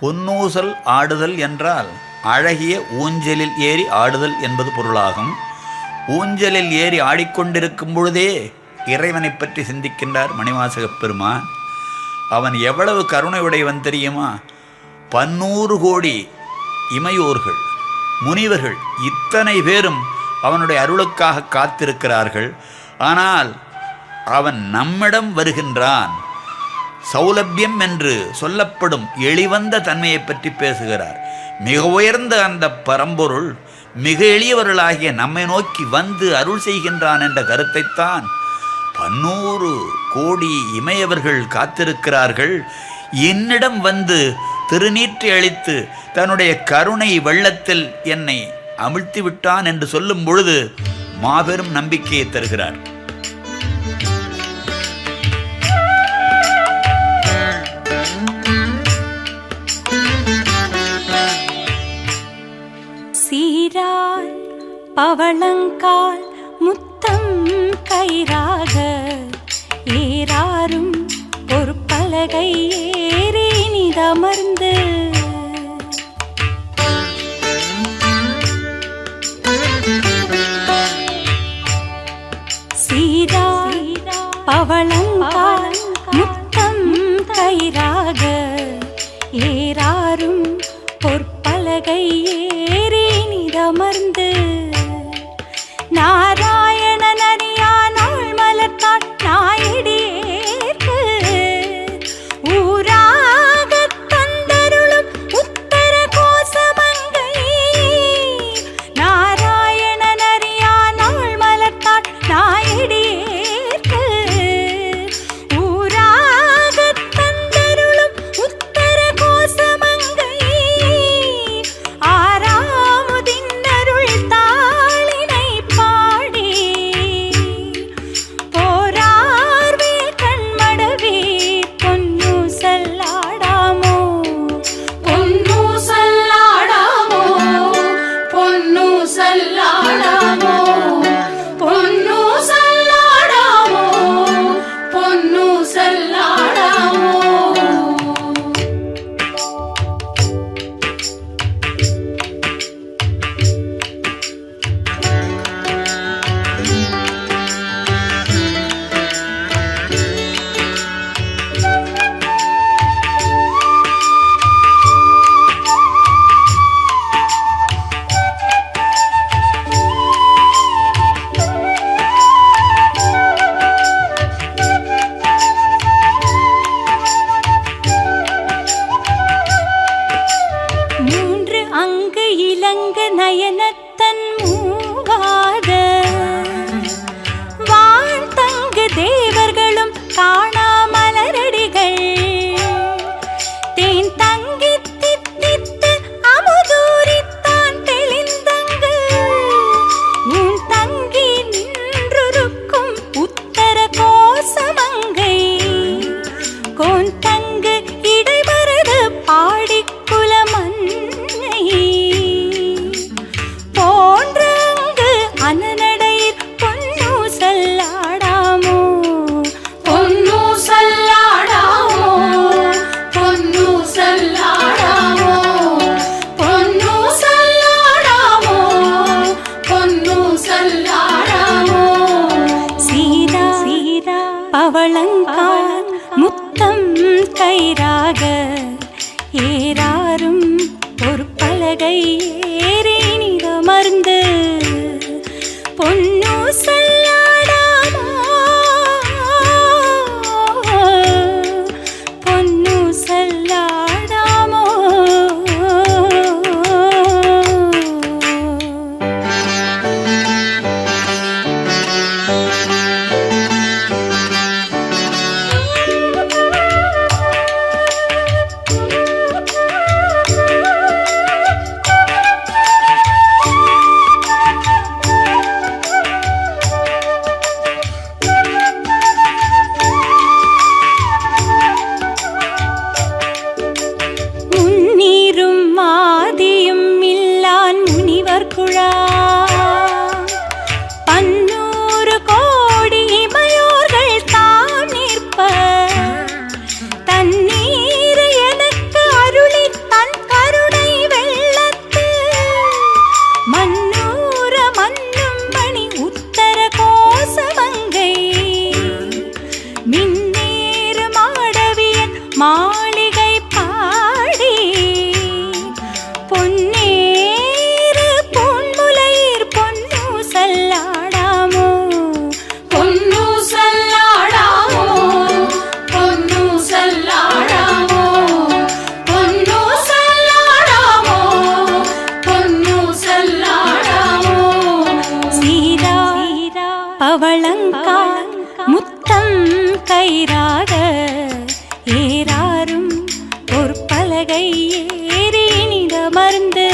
பொன்னூசல் ஆடுதல் என்றால் அழகிய ஊஞ்சலில் ஏறி ஆடுதல் என்பது பொருளாகும். ஊஞ்சலில் ஏறி ஆடிக்கொண்டிருக்கும் பொழுதே இறைவனை பற்றி சிந்திக்கின்றார் மணிவாசகப் பெருமான். அவன் எவ்வளவு கருணை உடையவன் தெரியுமா? 100 கோடி இமையோர்கள், முனிவர்கள் இத்தனை பேரும் அவனுடைய அருளுக்காக காத்திருக்கிறார்கள். ஆனால் அவன் நம்மிடம் வருகின்றான். சௌலபியம் என்று சொல்லப்படும் எளிவந்த தன்மையை பற்றி பேசுகிறார். மிக உயர்ந்த அந்த பரம்பொருள் மிக எளியவர்களாகிய நம்மை நோக்கி வந்து அருள் செய்கின்றான் என்ற கருத்தைத்தான் 100 கோடி இமையவர்கள் காத்திருக்கிறார்கள். என்னிடம் வந்து திருநீற்றை அளித்து தன்னுடைய கருணை வெள்ளத்தில் என்னை அமிழ்த்தி விட்டான் என்று சொல்லும் பொழுது மாபெரும் நம்பிக்கையை தருகிறார். சீரால் பவளங்கால் முத்தம் கயிறாக ஏறாரும் ஒரு பலகை ஏறி நிதமர்ந்து சீரால் பவளங்கால் முத்தம் கயிறாக ஏறாரும் ஒரு பலகை ஏறி நிதமர்ந்து நாராயணன் அறியானாள் மலர்த்தாள் நாயடியேற்கு ஊராகத் தந்தருளும் உத்தர கோசமங்கை. நாராயணன் அறியானாள் மலர்த்தாள் நாயடியேற்கு ஊராகத் தந்தருளும் உத்தர கோசமங்கை. ஆறாமுதின் அருள் தாளினை பாடி போரார்வேல் கண்மடவீர் பொன்னு சல்லாடாமோ பொன்னு சல்லாடாமோ பொன்னு சல்லாடாமோ பொன்னு சல்லாடாமோ பொன்னு சல்லாடாமோ. மூன்று அங்கு இலங்கு நயனத்தன் மூவாத வான் தங்கு தேவர்களும் காணா மலரடிகள் தேன் தங்கி தித்தித்து அமுதூரித்தான் தெளிந்தங்கு உன் தங்கி நின்றுருக்கும் உத்தர கோசமங்கை கோன் தங்கு இடைமருது பாடிக்குல மன்னை போன்றங்கு அனநடையிற் பொன்னு சல்லாடாமோ பொன்னு சல்லாடாமோ பொன்னு சல்லாடாமோ பொன்னு சல்லாடாமோ பொன்னு சல்லாடாமோ. சீதா பவளங்கால் முத்தம் கயிறாக ஏறாரும் ஒரு பலகை ஏறி நிதமர்ந்து பொன்னு சல்லாடாமோ பொன்னு சல்லாடாமோ. முன்னீரும் மாதியும் இல்லான் முனிவர் குழா 100 கோடி இமையோர்கள் தாம் நிற்ப தண்ணீர் எனக்கு அருளித் பலகை ஏறி இனிதமர்ந்து